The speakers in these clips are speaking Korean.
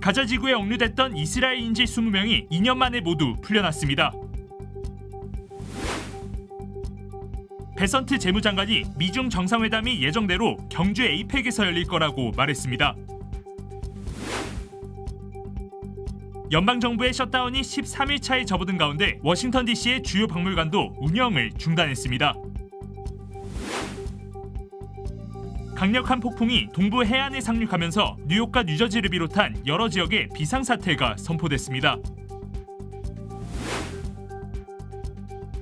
가자 지구에 억류됐던 이스라엘인질 20명이 2년 만에 모두 풀려났습니다. 베선트 재무장관이 미중 정상회담이 예정대로 경주 에이펙에서 열릴 거라고 말했습니다. 연방정부의 셧다운이 13일 차에 접어든 가운데 워싱턴 DC의 주요 박물관도 운영을 중단했습니다. 강력한 폭풍이 동부 해안에 상륙하면서 뉴욕과 뉴저지를 비롯한 여러 지역에 비상사태가 선포됐습니다.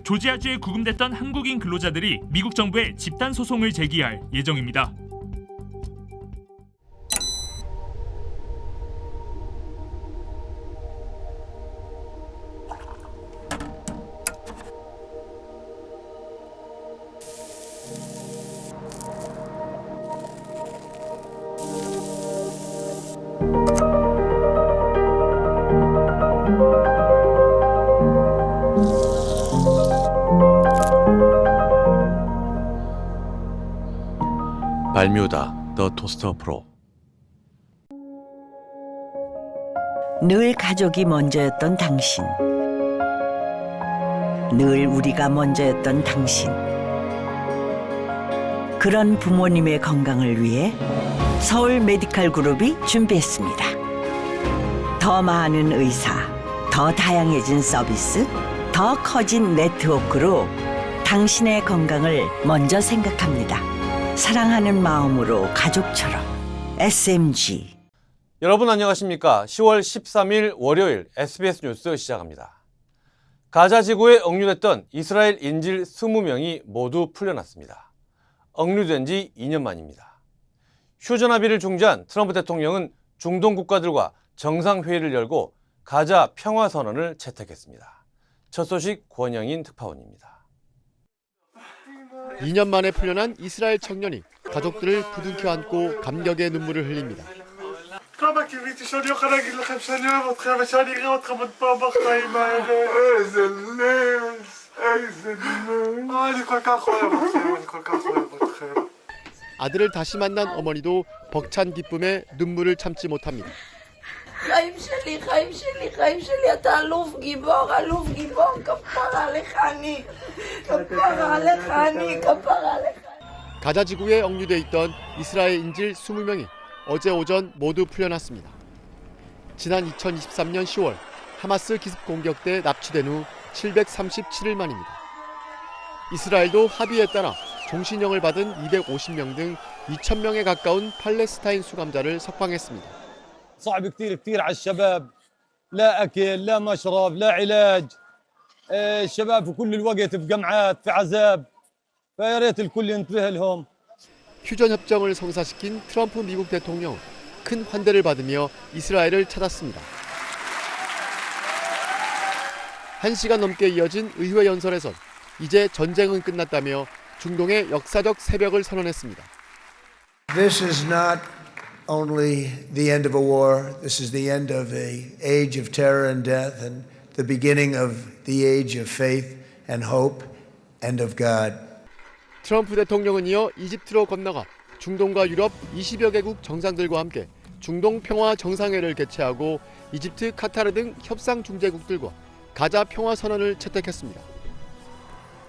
조지아주에 구금됐던 한국인 근로자들이 미국 정부에 집단 소송을 제기할 예정입니다. 발뮤다 더 토스터 프로. 늘 가족이 먼저였던 당신, 늘 우리가 먼저였던 당신. 그런 부모님의 건강을 위해 서울 메디칼 그룹이 준비했습니다. 더 많은 의사, 더 다양해진 서비스, 더 커진 네트워크로 당신의 건강을 먼저 생각합니다. 사랑하는 마음으로 가족처럼 SMG. 여러분 안녕하십니까? 10월 13일 월요일 SBS 뉴스 시작합니다. 가자 지구에 억류됐던 이스라엘 인질 20명이 모두 풀려났습니다. 억류된 지 2년 만입니다. 휴전 합의를 중지한 트럼프 대통령은 중동 국가들과 정상회의를 열고 가자 평화선언을 채택했습니다. 첫 소식 권영인 특파원입니다. 2년 만에 풀려난 이스라엘 청년이 가족들을 부둥켜 안고 감격의 눈물을 흘립니다. כמה קיוויתי שאני אוכל להגיד לכם שאני אוהב אתכם ושאני אראה אתכם עוד פעם בחיים האלה. איזה נס, איזה נס. אני כל כך אוהב אתכם, אני כל כך אוהב אתכם. 아들을 다시 만난 어머니도 벅찬 기쁨에 눈물을 참지 못합니다. חיים שלי, חיים שלי, חיים שלי, אתה אלוף גיבור, אלוף גיבור, כפרה עליך אני, כפרה עליך אני, כפרה עליך. 가자 지구에 억류돼 있던 이스라엘 인질 20명이 어제 오전 모두 풀려났습니다. 지난 2023년 10월 하마스 기습 공격 때 납치된 후 737일 만입니다. 이스라엘도 합의에 따라 종신형을 받은 250명 등 2,000명에 가까운 팔레스타인 수감자를 석방했습니다. صعب كثير على الشباب لا أكل لا مشرب لا علاج الشباب في كل الوقت في جمعات في عذاب فيا ريت الكل ينتبه لهم. 휴전 협정을 성사시킨 트럼프 미국 대통령 큰 환대를 받으며 이스라엘을 찾았습니다. 1시간 넘게 이어진 의회 연설에선 이제 전쟁은 끝났다며 중동의 역사적 새벽을 선언했습니다. This is not only the end of a war. This is the end of an age of terror and death and the beginning of the age of faith and hope and of God. 트럼프 대통령은 이어 이집트로 건너가 중동과 유럽 20여 개국 정상들과 함께 중동 평화 정상회를 개최하고 이집트, 카타르 등 협상 중재국들과 가자 평화 선언을 채택했습니다.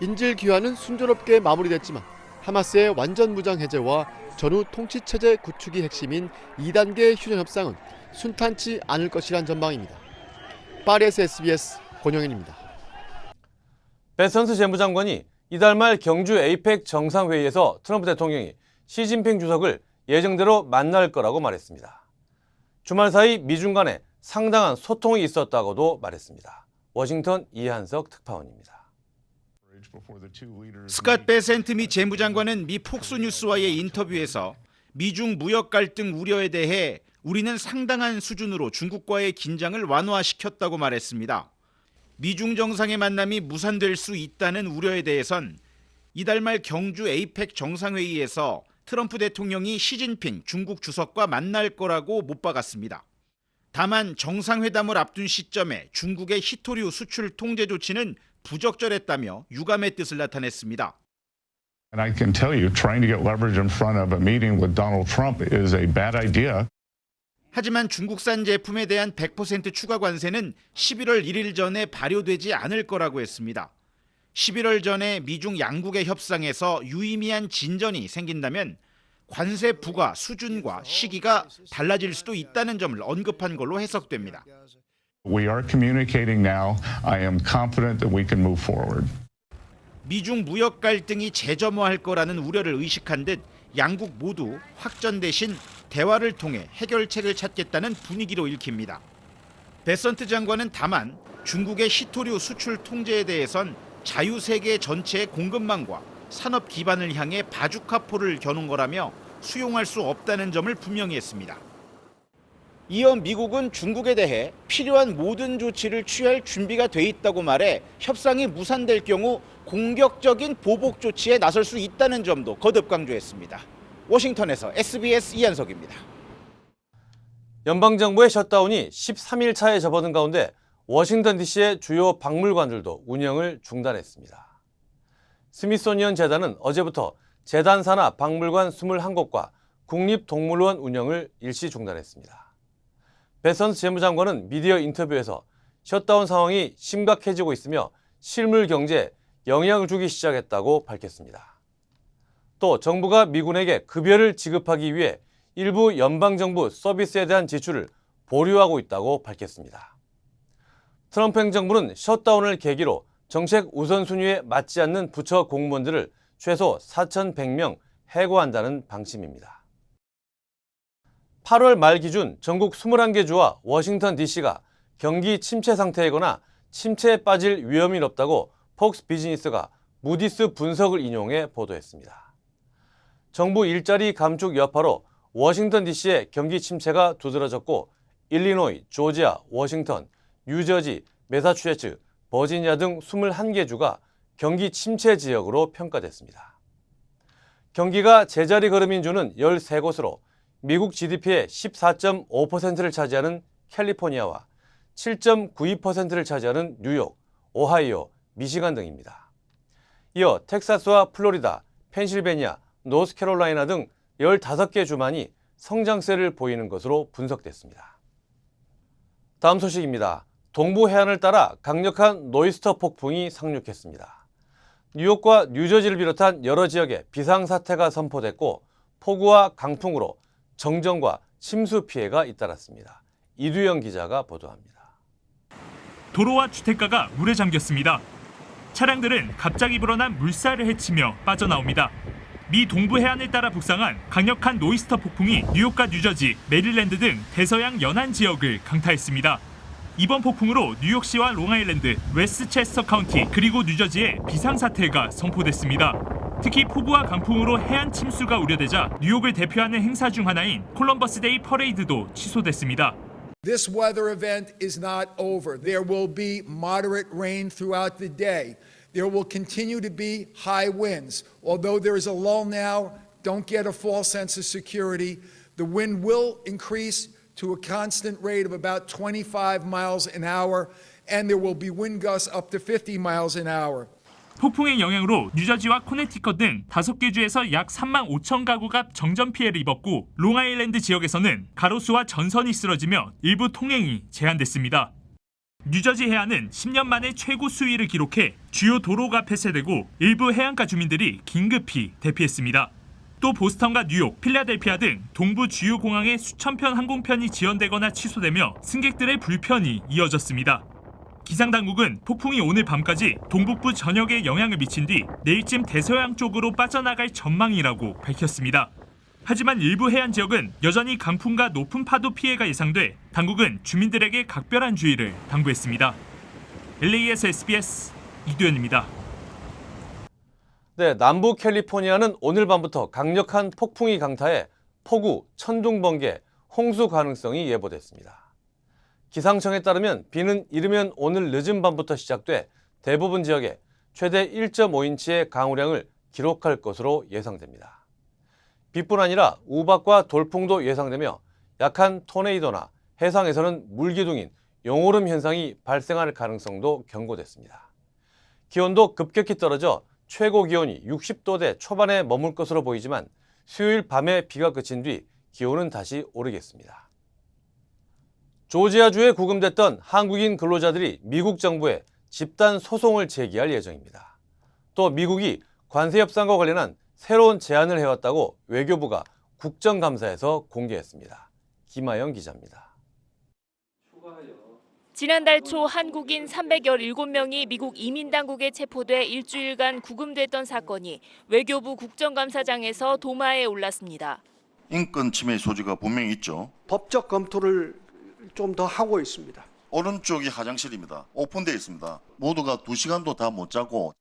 인질 귀환은 순조롭게 마무리됐지만 하마스의 완전 무장 해제와 전후 통치 체제 구축이 핵심인 2단계 휴전 협상은 순탄치 않을 것이란 전망입니다. 파리에서 SBS 권영인입니다. 베선트 재무장관이 이달 말 경주 에이펙 정상회의에서 트럼프 대통령이 시진핑 주석을 예정대로 만날 거라고 말했습니다. 주말 사이 미중 간에 상당한 소통이 있었다고도 말했습니다. 워싱턴 이한석 특파원입니다. 스캇 베센트 미 재무장관은 미 폭스뉴스와의 인터뷰에서 미중 무역 갈등 우려에 대해 우리는 상당한 수준으로 중국과의 긴장을 완화시켰다고 말했습니다. 미중 정상의 만남이 무산될 수 있다는 우려에 대해선 이달 말 경주 에이펙 정상회의에서 트럼프 대통령이 시진핑 중국 주석과 만날 거라고 못 박았습니다. 다만 정상회담을 앞둔 시점에 중국의 히토류 수출 통제 조치는 부적절했다며 유감의 뜻을 나타냈습니다. And I can tell you, trying to get leverage in front of a meeting with Donald Trump is a bad idea. 하지만 중국산 제품에 대한 100% 추가 관세는 11월 1일 전에 발효되지 않을 거라고 했습니다. 11월 전에 미중 양국의 협상에서 유의미한 진전이 생긴다면 관세 부과 수준과 시기가 달라질 수도 있다는 점을 언급한 걸로 해석됩니다. We are communicating now. I am confident that we can move forward. 미중 무역 갈등이 재점화할 거라는 우려를 의식한 듯 양국 모두 확전 대신 대화를 통해 해결책을 찾겠다는 분위기로 읽힙니다. 베선트 장관은 다만 중국의 희토류 수출 통제에 대해선 자유세계 전체의 공급망과 산업 기반을 향해 바주카포를 겨눈 거라며 수용할 수 없다는 점을 분명히 했습니다. 이어 미국은 중국에 대해 필요한 모든 조치를 취할 준비가 돼 있다고 말해 협상이 무산될 경우 공격적인 보복 조치에 나설 수 있다는 점도 거듭 강조했습니다. 워싱턴에서 SBS 이한석입니다. 연방정부의 셧다운이 13일 차에 접어든 가운데 워싱턴 DC의 주요 박물관들도 운영을 중단했습니다. 스미소니언 재단은 어제부터 재단 산하 박물관 21곳과 국립동물원 운영을 일시 중단했습니다. 베선트 재무장관은 미디어 인터뷰에서 셧다운 상황이 심각해지고 있으며 실물 경제에 영향을 주기 시작했다고 밝혔습니다. 또 정부가 미군에게 급여를 지급하기 위해 일부 연방정부 서비스에 대한 지출을 보류하고 있다고 밝혔습니다. 트럼프 행정부는 셧다운을 계기로 정책 우선순위에 맞지 않는 부처 공무원들을 최소 4,100명 해고한다는 방침입니다. 8월 말 기준 전국 21개 주와 워싱턴 DC가 경기 침체 상태이거나 침체에 빠질 위험이 높다고 폭스 비즈니스가 무디스 분석을 인용해 보도했습니다. 정부 일자리 감축 여파로 워싱턴 DC의 경기 침체가 두드러졌고 일리노이, 조지아, 워싱턴, 뉴저지, 매사추세츠, 버지니아 등 21개 주가 경기 침체 지역으로 평가됐습니다. 경기가 제자리 걸음인 주는 13곳으로 미국 GDP의 14.5%를 차지하는 캘리포니아와 7.92%를 차지하는 뉴욕, 오하이오, 미시간 등입니다. 이어 텍사스와 플로리다, 펜실베니아, 노스캐롤라이나 등 15개 주만이 성장세를 보이는 것으로 분석됐습니다. 다음 소식입니다. 동부 해안을 따라 강력한 노이스터 폭풍이 상륙했습니다. 뉴욕과 뉴저지를 비롯한 여러 지역에 비상사태가 선포됐고 폭우와 강풍으로 정전과 침수 피해가 잇따랐습니다. 이두영 기자가 보도합니다. 도로와 주택가가 물에 잠겼습니다. 차량들은 갑자기 불어난 물살을 헤치며 빠져나옵니다. 미 동부 해안을 따라 북상한 강력한 노이스터 폭풍이 뉴욕과 뉴저지, 메릴랜드 등 대서양 연안 지역을 강타했습니다. 이번 폭풍으로 뉴욕시와 롱아일랜드, 웨스트체스터 카운티 그리고 뉴저지에 비상사태가 선포됐습니다. 특히 폭우와 강풍으로 해안 침수가 우려되자 뉴욕을 대표하는 행사 중 하나인 콜럼버스 데이 퍼레이드도 취소됐습니다. This weather event is not over. There will be moderate rain throughout the day. There will continue to be high winds. Although there is a lull now, don't get a false sense of security. The wind will increase to a constant rate of about 25 miles an hour, and there will be wind gusts up to 50 miles an hour. 폭풍의 영향으로 뉴저지와 코네티컷 등 5개 주에서 약 3만 5천 가구가 정전 피해를 입었고 롱아일랜드 지역에서는 가로수와 전선이 쓰러지며 일부 통행이 제한됐습니다. 뉴저지 해안은 10년 만에 최고 수위를 기록해 주요 도로가 폐쇄되고 일부 해안가 주민들이 긴급히 대피했습니다. 또 보스턴과 뉴욕, 필라델피아 등 동부 주요 공항에 수천 편 항공편이 지연되거나 취소되며 승객들의 불편이 이어졌습니다. 기상당국은 폭풍이 오늘 밤까지 동북부 전역에 영향을 미친 뒤 내일쯤 대서양 쪽으로 빠져나갈 전망이라고 밝혔습니다. 하지만 일부 해안 지역은 여전히 강풍과 높은 파도 피해가 예상돼 당국은 주민들에게 각별한 주의를 당부했습니다. LA에서 SBS 이두현입니다. 네, 남부 캘리포니아는 오늘 밤부터 강력한 폭풍이 강타해 폭우, 천둥, 번개, 홍수 가능성이 예보됐습니다. 기상청에 따르면 비는 이르면 오늘 늦은 밤부터 시작돼 대부분 지역에 최대 1.5인치의 강우량을 기록할 것으로 예상됩니다. 비뿐 아니라 우박과 돌풍도 예상되며 약한 토네이도나 해상에서는 물기둥인 용오름 현상이 발생할 가능성도 경고됐습니다. 기온도 급격히 떨어져 최고 기온이 60도대 초반에 머물 것으로 보이지만 수요일 밤에 비가 그친 뒤 기온은 다시 오르겠습니다. 조지아주에 구금됐던 한국인 근로자들이 미국 정부에 집단 소송을 제기할 예정입니다. 또 미국이 관세 협상과 관련한 새로운 제안을 해왔다고 외교부가 국정감사에서 공개했습니다. 김아영 기자입니다. 지난달 초 한국인 317명이 미국 이민당국에 체포돼 일주일간 구금됐던 사건이 외교부 국정감사장에서 도마에 올랐습니다. 인권 침해 소지가 분명히 있죠. 법적 검토를 좀 더 하고 있습니다. 오른쪽이 화장실입니다. 오픈되어 있습니다. 모두가 2시간도 다 못 자고.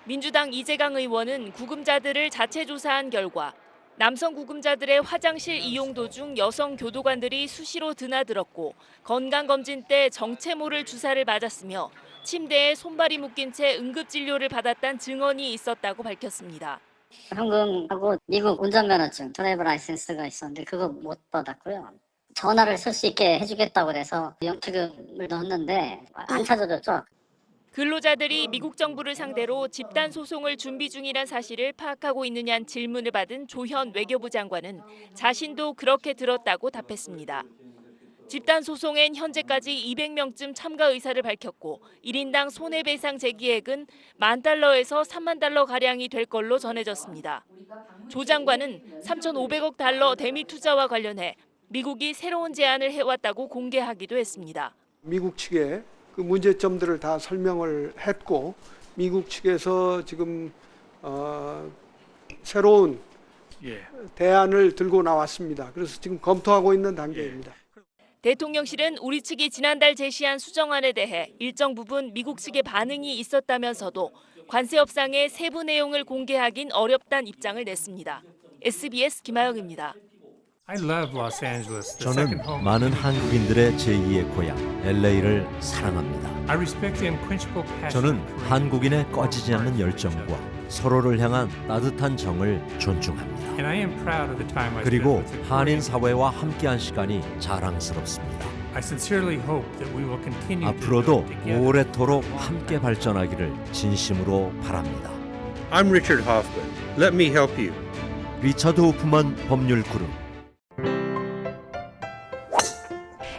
민주당 이재강 의원은 구금자들을 자체 조사한 결과 남성 구금자들의 화장실 이용 도중 여성 교도관들이 수시로 드나들었고 건강검진 때 정체모를 주사를 맞았으며 침대에 손발이 묶인 채 응급진료를 받았다는 증언이 있었다고 밝혔습니다. 현금하고 미국 운전면허증, 드라이버 라이센스가 있었는데 그거 못 받았고요. 전화를 쓸 수 있게 해주겠다고 그래서 영투금을 넣었는데 안 찾아줬죠. 근로자들이 미국 정부를 상대로 집단 소송을 준비 중이란 사실을 파악하고 있느냐는 질문을 받은 조현 외교부 장관은 자신도 그렇게 들었다고 답했습니다. 집단 소송엔 현재까지 200명쯤 참가 의사를 밝혔고 1인당 손해배상 제기액은 $10,000에서 $30,000가량이 될 걸로 전해졌습니다. 조 장관은 3,500억 달러 대미 투자와 관련해 미국이 새로운 제안을 해왔다고 공개하기도 했습니다. 미국 측에 그 문제점들을 다 설명을 했고 미국 측에서 지금 새로운 대안을 들고 나왔습니다. 그래서 지금 검토하고 있는 단계입니다. 대통령실은 우리 측이 지난달 제시한 수정안에 대해 일정 부분 미국 측의 반응이 있었다면서도 관세 협상의 세부 내용을 공개하긴 어렵다는 입장을 냈습니다. SBS 김아영입니다. 저는 많은 한국인들의 제2의 고향 LA를 사랑합니다. 저는 한국인의 꺼지지 않는 열정과 서로를 향한 따뜻한 정을 존중합니다. 그리고 한인 사회와 함께한 시간이 자랑스럽습니다. 앞으로도 오래도록 함께 발전하기를 진심으로 바랍니다. I'm Richard Hoffman. Let me help you. 리처드 호프만 법률 그룹.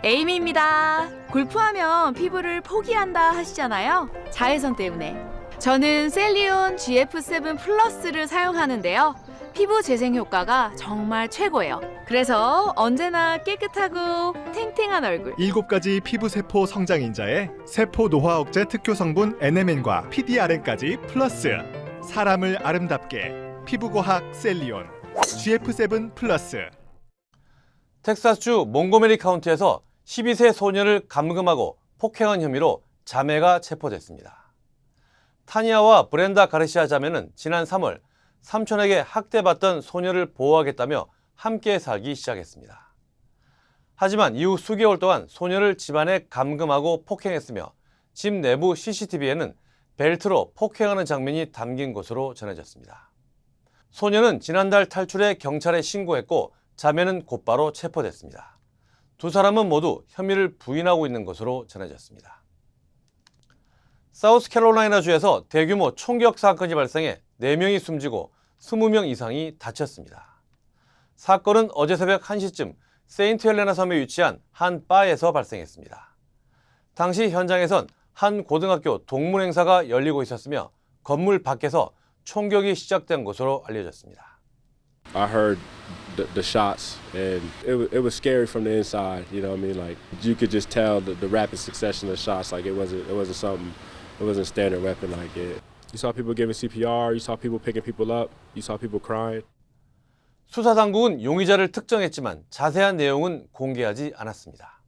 에이미입니다. 골프하면 피부를 포기한다 하시잖아요. 자외선 때문에. 저는 셀리온 GF7 플러스를 사용하는데요. 피부 재생 효과가 정말 최고예요. 그래서 언제나 깨끗하고 탱탱한 얼굴. 7가지 피부세포 성장인자에 세포 노화 억제 특효 성분 NMN과 PDRN까지 플러스. 사람을 아름답게 피부과학 셀리온 GF7 플러스. 텍사스주 몽고메리 카운티에서 12세 소녀를 감금하고 폭행한 혐의로 자매가 체포됐습니다. 타니아와 브렌다 가르시아 자매는 지난 3월 삼촌에게 학대받던 소녀를 보호하겠다며 함께 살기 시작했습니다. 하지만 이후 수개월 동안 소녀를 집안에 감금하고 폭행했으며 집 내부 CCTV에는 벨트로 폭행하는 장면이 담긴 것으로 전해졌습니다. 소녀는 지난달 탈출해 경찰에 신고했고 자매는 곧바로 체포됐습니다. 두 사람은 모두 혐의를 부인하고 있는 것으로 전해졌습니다. 사우스캐롤라이나주에서 대규모 총격 사건이 발생해 4명이 숨지고 20명 이상이 다쳤습니다. 사건은 어제 새벽 1시쯤 세인트 헬레나 섬에 위치한 한 바에서 발생했습니다. 당시 현장에선 한 고등학교 동문 행사가 열리고 있었으며 건물 밖에서 총격이 시작된 것으로 알려졌습니다. I heard the shots and it was scary from the inside, you know what I mean? Like you could just tell the rapid succession of shots, like it wasn't something, it wasn't a standard weapon like it. You saw people giving CPR, you saw people picking people up, you saw people crying. 수사 당국은 용의자를 특정했지만 자세한 내용은 공개하지 않았습니다.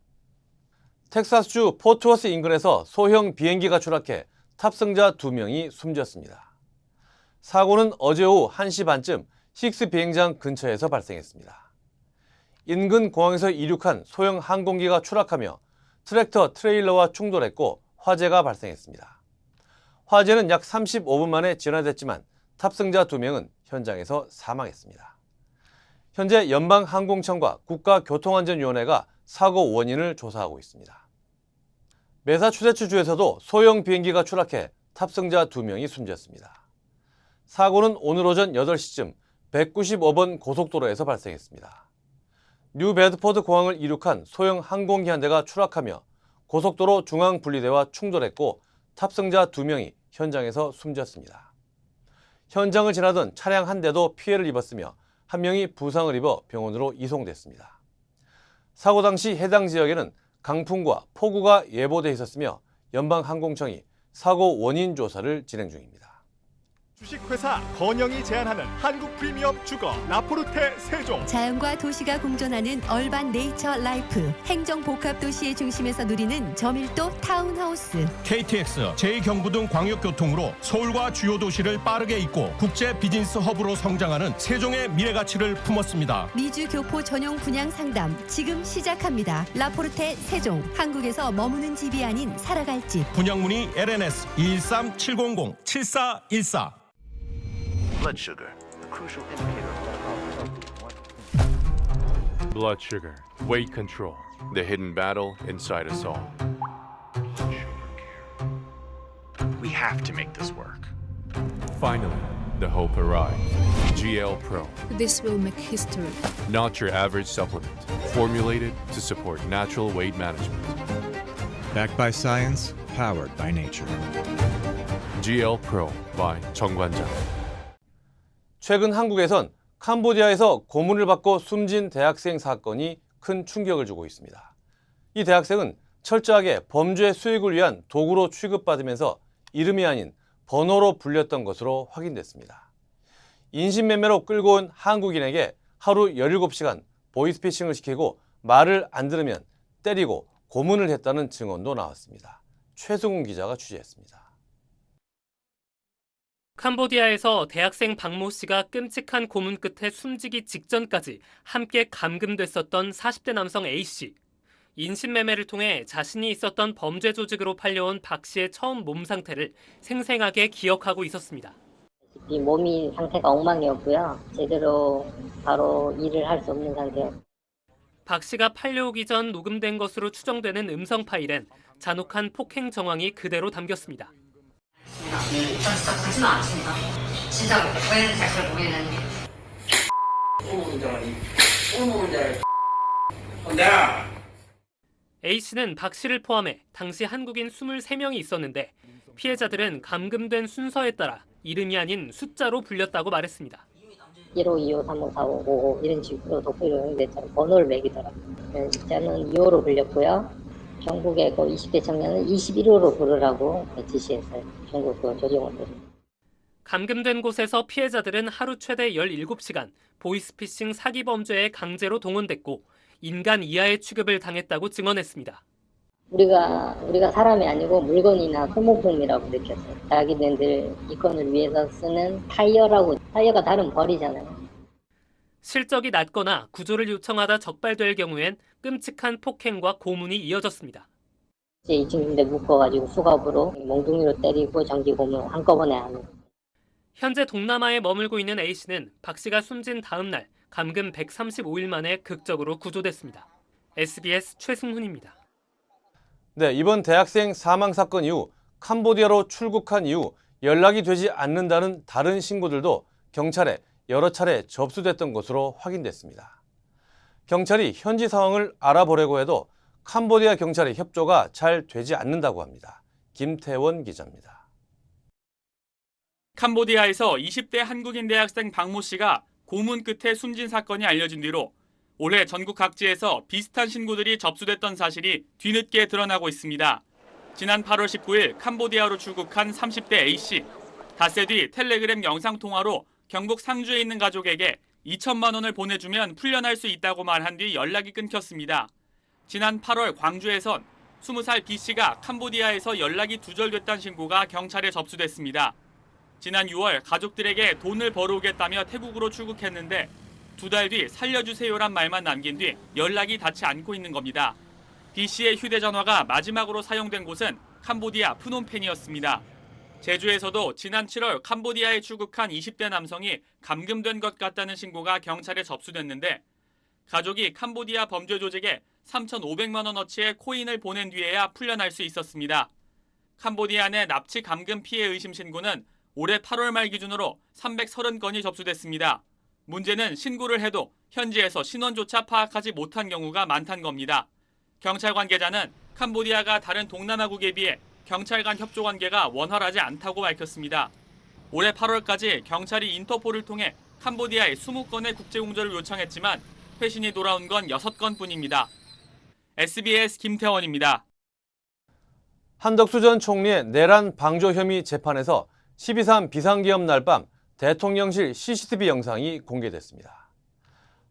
텍사스주 포트워스 인근에서 소형 비행기가 추락해 탑승자 2명이 숨졌습니다. 사고는 어제 오후 1시 반쯤 식스 비행장 근처에서 발생했습니다. 인근 공항에서 이륙한 소형 항공기가 추락하며 트랙터 트레일러와 충돌했고 화재가 발생했습니다. 화재는 약 35분 만에 진화됐지만 탑승자 2명은 현장에서 사망했습니다. 현재 연방항공청과 국가교통안전위원회가 사고 원인을 조사하고 있습니다. 매사추세츠주에서도 소형 비행기가 추락해 탑승자 2명이 숨졌습니다. 사고는 오늘 오전 8시쯤 195번 고속도로에서 발생했습니다. 뉴 베드포드 공항을 이륙한 소형 항공기 한 대가 추락하며 고속도로 중앙 분리대와 충돌했고 탑승자 2명이 현장에서 숨졌습니다. 현장을 지나던 차량 한 대도 피해를 입었으며 한 명이 부상을 입어 병원으로 이송됐습니다. 사고 당시 해당 지역에는 강풍과 폭우가 예보돼 있었으며 연방항공청이 사고 원인 조사를 진행 중입니다. 주식회사 건영이 제안하는 한국 프리미엄 주거 라포르테 세종. 자연과 도시가 공존하는 얼반 네이처 라이프. 행정 복합 도시의 중심에서 누리는 저밀도 타운하우스. KTX, 제2경부등 광역교통으로 서울과 주요 도시를 빠르게 잇고 국제 비즈니스 허브로 성장하는 세종의 미래 가치를 품었습니다. 미주 교포 전용 분양 상담 지금 시작합니다. 라포르테 세종. 한국에서 머무는 집이 아닌 살아갈 집. 분양 문의 LNS 213-700-7414. Blood sugar, a crucial indicator of Blood sugar, weight control, the hidden battle inside us all. We have to make this work. Finally, the hope arrives. GL Pro, This will make history. not your average supplement, formulated to support natural weight management. Backed by science, powered by nature. GL Pro by 정관장. 최근 한국에선 캄보디아에서 고문을 받고 숨진 대학생 사건이 큰 충격을 주고 있습니다. 이 대학생은 철저하게 범죄 수익을 위한 도구로 취급받으면서 이름이 아닌 번호로 불렸던 것으로 확인됐습니다. 인신매매로 끌고 온 한국인에게 하루 17시간 보이스피싱을 시키고 말을 안 들으면 때리고 고문을 했다는 증언도 나왔습니다. 최승훈 기자가 취재했습니다. 캄보디아에서 대학생 박모 씨가 끔찍한 고문 끝에 숨지기 직전까지 함께 감금됐었던 40대 남성 A 씨. 인신매매를 통해 자신이 있었던 범죄 조직으로 팔려온 박 씨의 처음 몸 상태를 생생하게 기억하고 있었습니다. 이 몸이 상태가 엉망이었고요. 제대로 바로 일을 할 수 없는 상태였어요. 박 씨가 팔려오기 전 녹음된 것으로 추정되는 음성 파일엔 잔혹한 폭행 정황이 그대로 담겼습니다. 전 진짜 거짓말 안 칩니다. 진짜로 왜 잘 모르겠는데. A 씨는 박 씨를 포함해 당시 한국인 23명이 있었는데 피해자들은 감금된 순서에 따라 이름이 아닌 숫자로 불렸다고 말했습니다. 1호, 2호, 3호, 4호, 5호 이런 식으로 독보적으로 형제처럼 번호를 매기더라고요. 저는 2호로 불렸고요. 전국의 그 20대 청년은 21호로 부르라고 지시했어요. 전국 그 조직원들이. 감금된 곳에서 피해자들은 하루 최대 17시간 보이스피싱 사기 범죄에 강제로 동원됐고 인간 이하의 취급을 당했다고 증언했습니다. 우리가 사람이 아니고 물건이나 소모품이라고 느꼈어요. 자기네들 이권을 위해서 쓰는 타이어가 다른 벌이잖아요. 실적이 낮거나 구조를 요청하다 적발될 경우엔 끔찍한 폭행과 고문이 이어졌습니다. 이제 이 친구들 묶어가지고 수갑으로 몽둥이로 때리고 정지 고문 한꺼번에 하는. 현재 동남아에 머물고 있는 A 씨는 박 씨가 숨진 다음 날 감금 135일 만에 극적으로 구조됐습니다. SBS 최승훈입니다. 네, 이번 대학생 사망 사건 이후 캄보디아로 출국한 이후 연락이 되지 않는다는 다른 신고들도 경찰에 여러 차례 접수됐던 것으로 확인됐습니다. 경찰이 현지 상황을 알아보려고 해도 캄보디아 경찰의 협조가 잘 되지 않는다고 합니다. 김태원 기자입니다. 캄보디아에서 20대 한국인 대학생 박모 씨가 고문 끝에 숨진 사건이 알려진 뒤로 올해 전국 각지에서 비슷한 신고들이 접수됐던 사실이 뒤늦게 드러나고 있습니다. 지난 8월 19일 캄보디아로 출국한 30대 A씨. 닷새 뒤 텔레그램 영상통화로 경북 상주에 있는 가족에게 2천만 원을 보내주면 풀려날 수 있다고 말한 뒤 연락이 끊겼습니다. 지난 8월 광주에선 20살 B씨가 캄보디아에서 연락이 두절됐다는 신고가 경찰에 접수됐습니다. 지난 6월 가족들에게 돈을 벌어오겠다며 태국으로 출국했는데 2달 뒤 살려주세요란 말만 남긴 뒤 연락이 닿지 않고 있는 겁니다. B씨의 휴대전화가 마지막으로 사용된 곳은 캄보디아 프놈펜이었습니다. 제주에서도 지난 7월 캄보디아에 출국한 20대 남성이 감금된 것 같다는 신고가 경찰에 접수됐는데 가족이 캄보디아 범죄 조직에 3,500만 원어치의 코인을 보낸 뒤에야 풀려날 수 있었습니다. 캄보디아 내 납치 감금 피해 의심 신고는 올해 8월 말 기준으로 330건이 접수됐습니다. 문제는 신고를 해도 현지에서 신원조차 파악하지 못한 경우가 많다는 겁니다. 경찰 관계자는 캄보디아가 다른 동남아국에 비해 경찰 간 협조 관계가 원활하지 않다고 밝혔습니다. 올해 8월까지 경찰이 인터폴을 통해 캄보디아에 20건의 국제공조를 요청했지만 회신이 돌아온 건 6건뿐입니다. SBS 김태원입니다. 한덕수 전 총리의 내란 방조 혐의 재판에서 12.3 비상기업 날 밤 대통령실 CCTV 영상이 공개됐습니다.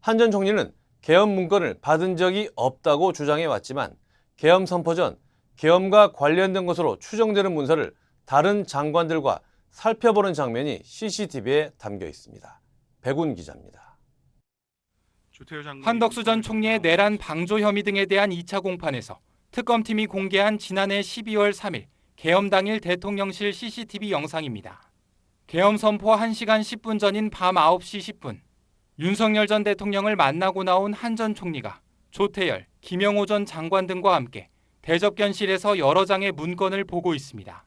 한 전 총리는 계엄 문건을 받은 적이 없다고 주장해왔지만 계엄 선포 전 계엄과 관련된 것으로 추정되는 문서를 다른 장관들과 살펴보는 장면이 CCTV에 담겨 있습니다. 백운 기자입니다. 한덕수 전 총리의 내란 방조 혐의 등에 대한 2차 공판에서 특검팀이 공개한 지난해 12월 3일 계엄 당일 대통령실 CCTV 영상입니다. 계엄 선포 1시간 10분 전인 밤 9시 10분 윤석열 전 대통령을 만나고 나온 한 전 총리가 조태열, 김영호 전 장관 등과 함께 대접견실에서 여러 장의 문건을 보고 있습니다.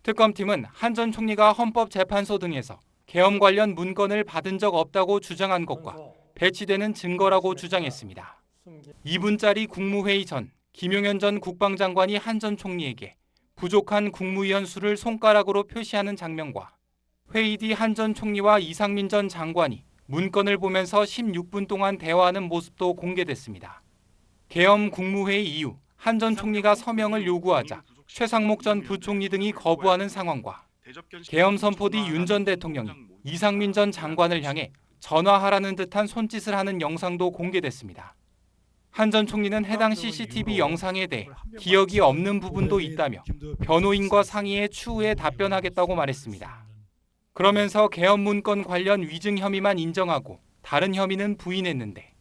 특검팀은 한 전 총리가 헌법재판소 등에서 계엄 관련 문건을 받은 적 없다고 주장한 것과 배치되는 증거라고 주장했습니다. 2분짜리 국무회의 전 김용현 전 국방장관이 한 전 총리에게 부족한 국무위원 수를 손가락으로 표시하는 장면과 회의 뒤 한 전 총리와 이상민 전 장관이 문건을 보면서 16분 동안 대화하는 모습도 공개됐습니다. 계엄 국무회의 이후 한 전 총리가 서명을 요구하자 최상목 전 부총리 등이 거부하는 상황과 계엄 선포 뒤 윤 전 대통령이 이상민 전 장관을 향해 전화하라는 듯한 손짓을 하는 영상도 공개됐습니다. 한 전 총리는 해당 CCTV 영상에 대해 기억이 없는 부분도 있다며 변호인과 상의해 추후에 답변하겠다고 말했습니다. 그러면서 계엄 문건 관련 위증 혐의만 인정하고 다른 혐의는 부인했는데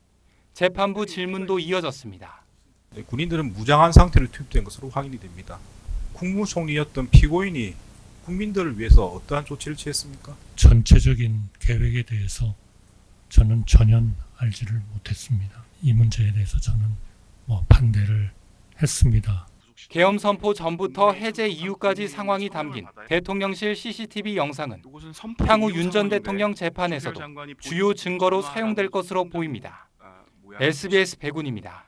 재판부 질문도 이어졌습니다. 군인들은 무장한 상태로 투입된 것으로 확인이 됩니다. 국무총리였던 피고인이 국민들을 위해서 어떠한 조치를 취했습니까? 전체적인 계획에 대해서 저는 전혀 알지를 못했습니다. 이 문제에 대해서 저는 반대를 했습니다. 계엄 선포 전부터 해제 이후까지 상황이 담긴 대통령실 CCTV 영상은 향후 윤 전 대통령 재판에서도 주요 증거로 사용될 것으로 보입니다. SBS 백운입니다.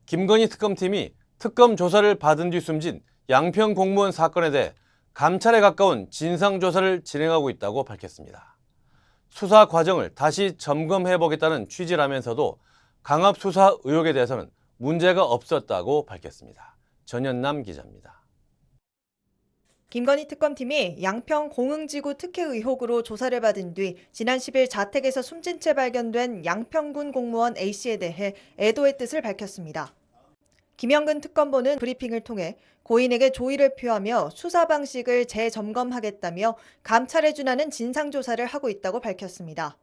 김건희 특검팀이 특검 조사를 받은 뒤 숨진 양평 공무원 사건에 대해 감찰에 가까운 진상조사를 진행하고 있다고 밝혔습니다. 수사 과정을 다시 점검해보겠다는 취지라면서도 강압 수사 의혹에 대해서는 문제가 없었다고 밝혔습니다. 전현남 기자입니다. 김건희 특검팀이 양평 공흥지구 특혜 의혹으로 조사를 받은 뒤 지난 10일 자택에서 숨진 채 발견된 양평군 공무원 A씨에 대해 애도의 뜻을 밝혔습니다. 김영근 특검보는 브리핑을 통해 고인에게 조의를 표하며 수사 방식을 재점검하겠다며 감찰에 준하는 진상조사를 하고 있다고 밝혔습니다.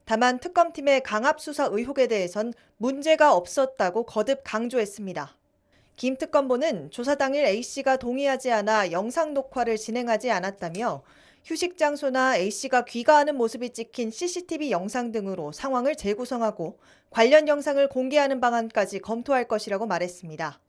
다만 특검팀의 강압 수사 의혹에 대해선 문제가 없었다고 거듭 강조했습니다. 김 특검보는 조사 당일 A씨가 동의하지 않아 영상 녹화를 진행하지 않았다며 휴식 장소나 A씨가 귀가하는 모습이 찍힌 CCTV 영상 등으로 상황을 재구성하고 관련 영상을 공개하는 방안까지 검토할 것이라고 말했습니다.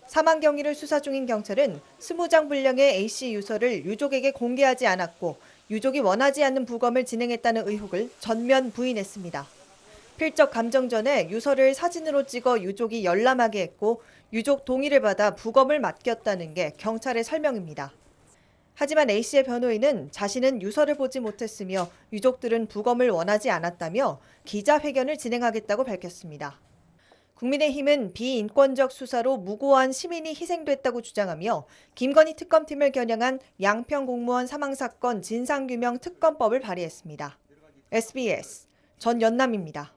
사망 경위를 수사 중인 경찰은 20장 분량의 A씨 유서를 유족에게 공개하지 않았고 유족이 원하지 않는 부검을 진행했다는 의혹을 전면 부인했습니다. 필적 감정 전에 유서를 사진으로 찍어 유족이 열람하게 했고 유족 동의를 받아 부검을 맡겼다는 게 경찰의 설명입니다. 하지만 A씨의 변호인은 자신은 유서를 보지 못했으며 유족들은 부검을 원하지 않았다며 기자회견을 진행하겠다고 밝혔습니다. 국민의힘은 비인권적 수사로 무고한 시민이 희생됐다고 주장하며 김건희 특검팀을 겨냥한 양평 공무원 사망 사건 진상규명 특검법을 발의했습니다. SBS 전연남입니다.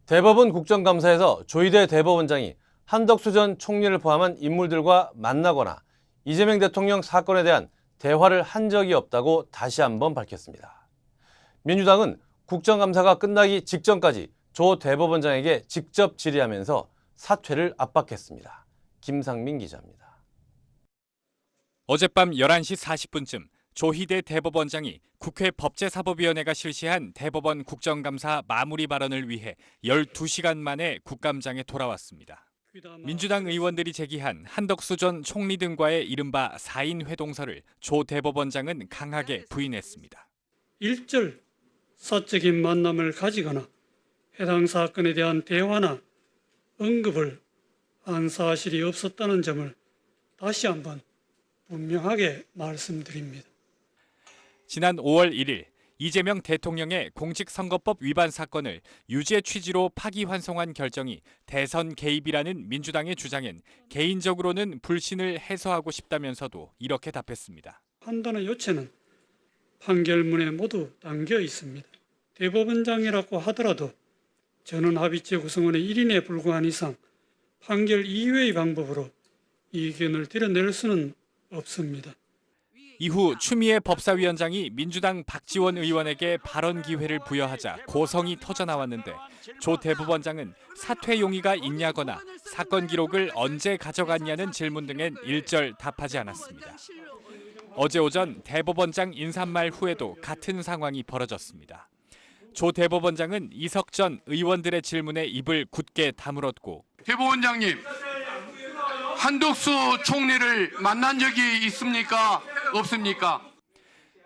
대법원 국정감사에서 조희대 대법원장이 한덕수 전 총리를 포함한 인물들과 만나거나 이재명 대통령 사건에 대한 대화를 한 적이 없다고 다시 한번 밝혔습니다. 민주당은 국정감사가 끝나기 직전까지 조 대법원장에게 직접 질의하면서 사퇴를 압박했습니다. 김상민 기자입니다. 어젯밤 11시 40분쯤 조희대 대법원장이 국회 법제사법위원회가 실시한 대법원 국정감사 마무리 발언을 위해 12시간 만에 국감장에 돌아왔습니다. 민주당 의원들이 제기한 한덕수 전 총리 등과의 이른바 4인 회동서를 조 대법원장은 강하게 부인했습니다. 일절 사적인 만남을 가지거나 해당 사건에 대한 대화나 언급을 한 사실이 없었다는 점을 다시 한번 분명하게 말씀드립니다. 지난 5월 1일 이재명 대통령의 공직선거법 위반 사건을 유죄 취지로 파기환송한 결정이 대선 개입이라는 민주당의 주장엔 개인적으로는 불신을 해소하고 싶다면서도 이렇게 답했습니다. 판단의 요체는 판결문에 모두 담겨 있습니다. 대법원장이라고 하더라도 전원합의체 구성원의 1인에 불과한 이상 판결 이외의 방법으로 이견을 드러낼 수는 없습니다. 이후 추미애 법사위원장이 민주당 박지원 의원에게 발언 기회를 부여하자 고성이 터져나왔는데 조 대법원장은 사퇴 용의가 있냐거나 사건 기록을 언제 가져갔냐는 질문 등엔 일절 답하지 않았습니다. 어제 오전 대법원장 인사말 후에도 같은 상황이 벌어졌습니다. 조 대법원장은 이석전 의원들의 질문에 입을 굳게 다물었고 대법원장님, 한덕수 총리를 만난 적이 있습니까? 없습니까?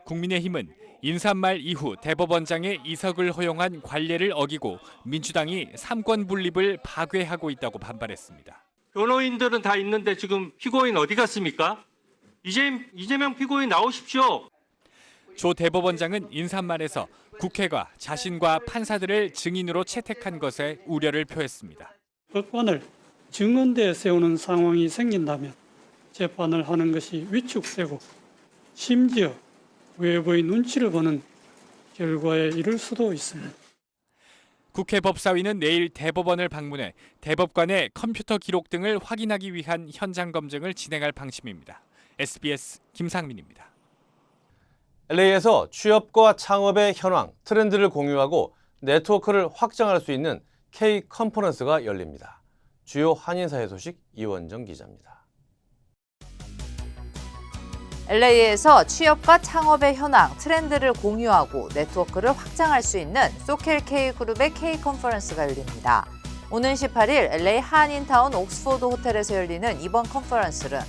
국민의힘은 인사말 이후 대법원장의 이석을 허용한 관례를 어기고 민주당이 삼권 분립을 파괴하고 있다고 반발했습니다. 변호인들은 다 있는데 지금 피고인 어디 갔습니까? 이재명 피고인 나오십시오. 조 대법원장은 인사말에서 국회가 자신과 판사들을 증인으로 채택한 것에 우려를 표했습니다. 법관을 증언대에 세우는 상황이 생긴다면 재판을 하는 것이 위축되고 심지어 외부의 눈치를 보는 결과에 이를 수도 있습니다. 국회 법사위는 내일 대법원을 방문해 대법관의 컴퓨터 기록 등을 확인하기 위한 현장 검증을 진행할 방침입니다. SBS 김상민입니다. LA에서 취업과 창업의 현황, 트렌드를 공유하고 네트워크를 확장할 수 있는 K 컨퍼런스가 열립니다. 주요 한인사회 소식 이원정 기자입니다. LA에서 취업과 창업의 현황, 트렌드를 공유하고 네트워크를 확장할 수 있는 소켈 K그룹의 K 컨퍼런스가 열립니다. 오는 18일 LA 한인타운 옥스포드 호텔에서 열리는 이번 컨퍼런스는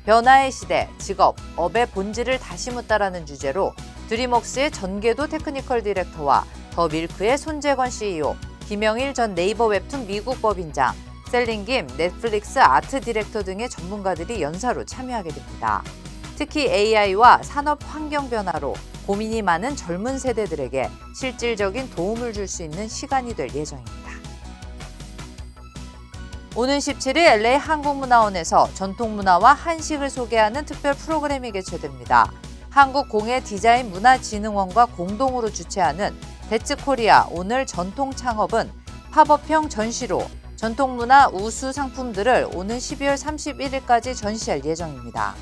변화의 시대, 직업, 업의 본질을 다시 묻다라는 주제로 드림웍스의 전계도 테크니컬 디렉터와 더 밀크의 손재건 CEO, 김영일 전 네이버 웹툰 미국 법인장, 셀링김 넷플릭스 아트 디렉터 등의 전문가들이 연사로 참여하게 됩니다. 특히 AI와 산업 환경 변화로 고민이 많은 젊은 세대들에게 실질적인 도움을 줄 수 있는 시간이 될 예정입니다. 오는 17일 LA 한국문화원에서 전통문화와 한식을 소개하는 특별 프로그램이 개최됩니다. 한국공예디자인문화진흥원과 공동으로 주최하는 데츠코리아 오늘 전통창업은 팝업형 전시로 전통문화 우수 상품들을 오는 12월 31일까지 전시할 예정입니다.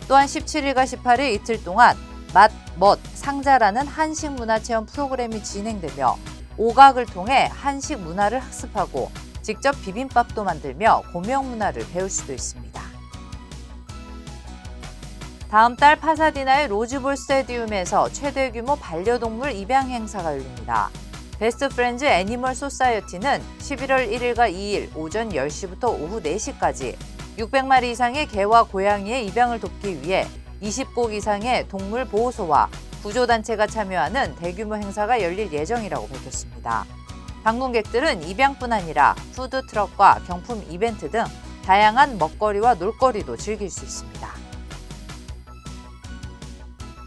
또한 17일과 18일 이틀 동안 맛, 멋, 상자라는 한식 문화체험 프로그램이 진행되며 오각을 통해 한식 문화를 학습하고 직접 비빔밥도 만들며 고명 문화를 배울 수도 있습니다. 다음 달 파사디나의 로즈볼 스테디움에서 최대 규모 반려동물 입양 행사가 열립니다. 베스트 프렌즈 애니멀 소사이어티는 11월 1일과 2일 오전 10시부터 오후 4시까지 600마리 이상의 개와 고양이의 입양을 돕기 위해 20곳 이상의 동물 보호소와 구조단체가 참여하는 대규모 행사가 열릴 예정이라고 밝혔습니다. 방문객들은 입양뿐 아니라 푸드트럭과 경품 이벤트 등 다양한 먹거리와 놀거리도 즐길 수 있습니다.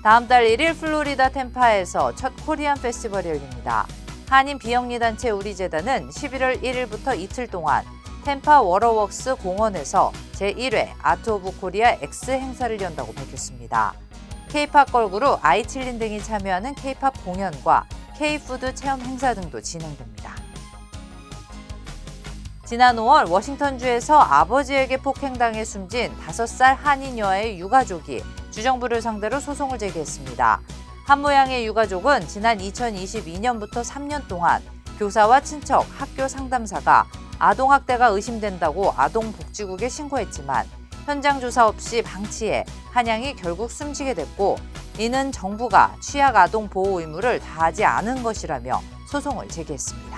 다음 달 1일 플로리다 템파에서 첫 코리안 페스티벌이 열립니다. 한인 비영리단체 우리재단은 11월 1일부터 이틀 동안 템파 워러웍스 공원에서 제1회 아트 오브 코리아 X 행사를 연다고 밝혔습니다. K-팝 걸그룹 아이칠린 등이 참여하는 K-팝 공연과 K-푸드 체험 행사 등도 진행됩니다. 지난 5월 워싱턴주에서 아버지에게 폭행당해 숨진 5살 한인 여아의 유가족이 주정부를 상대로 소송을 제기했습니다. 한 모양의 유가족은 지난 2022년부터 3년 동안 교사와 친척, 학교 상담사가 아동학대가 의심된다고 아동복지국에 신고했지만 현장 조사 없이 방치해 한양이 결국 숨지게 됐고 이는 정부가 취약 아동 보호 의무를 다하지 않은 것이라며 소송을 제기했습니다.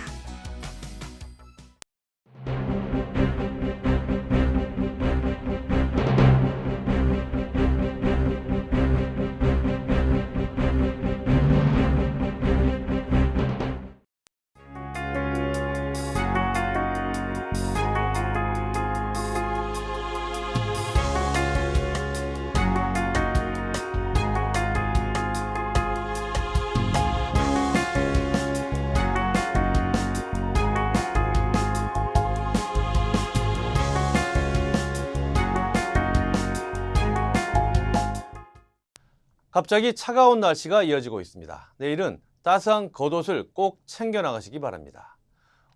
갑자기 차가운 날씨가 이어지고 있습니다. 내일은 따스한 겉옷을 꼭 챙겨 나가시기 바랍니다.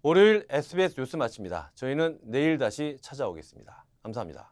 월요일 SBS 뉴스 마칩니다. 저희는 내일 다시 찾아오겠습니다. 감사합니다.